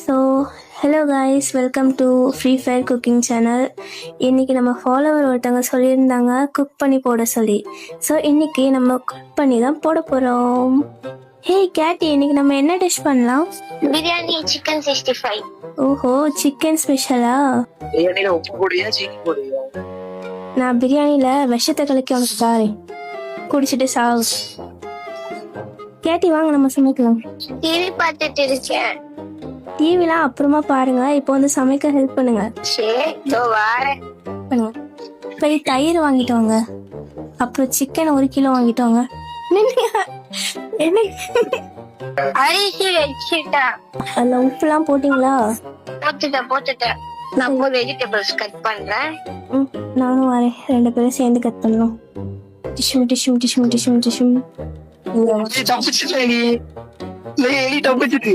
So hello guys, welcome to free fire cooking channel. இன்றைக்கி நம்ம follower ஒருத்தவங்க சொல்லியிருந்தாங்க குக் பண்ணி போட சொல்லி. ஸோ இன்றைக்கி நம்ம குக் பண்ணி தான் போட போகிறோம். ஹே கேட்டி, இன்னைக்கு நம்ம என்ன டிஷ் பண்ணலாம்? பிரியாணி சிக்கன் 65. ஓஹோ, சிக்கன் ஸ்பெஷலா? பிரியாணில உப்பு போடுவியா சீனி போடுவியா? நான் பிரியாணியில் விஷத்தை கலக்கி உனக்கு தாரேன், குடிச்சிட்டு சாவு. கேட்டி வாங்க நம்ம சமைக்கலாம். டிவி பார்த்துட்டு இருக்கேன். டிவிலாம் அப்புறமா பாருங்க, இப்போ வந்து சமைக்க ஹெல்ப் பண்ணுங்க. சரி இதோ வாரேன். பண்ணுங்க. போய் தயிர் வாங்கிட்டு வாங்க, அப்புறம் சிக்கன் 1 கிலோ வாங்கிட்டு வாங்க. என்ன அரிசி வச்சுட்டேன். அதில் உப்புலாம் போட்டிங்களா? போட்டுட்டேன். நான் போய் வெஜிடபிள்ஸ் கட் பண்றேன். நானும் வரேன், 2 பேரும் சேர்ந்து கட் பண்ணலாம். டிஷ்யூம் டிஷ்யூம் டிஷ்யூம் டிஷ்யூம் டிஷ்யூம். தப்பிச்சுட்டு எலி தப்பிச்சுட்டு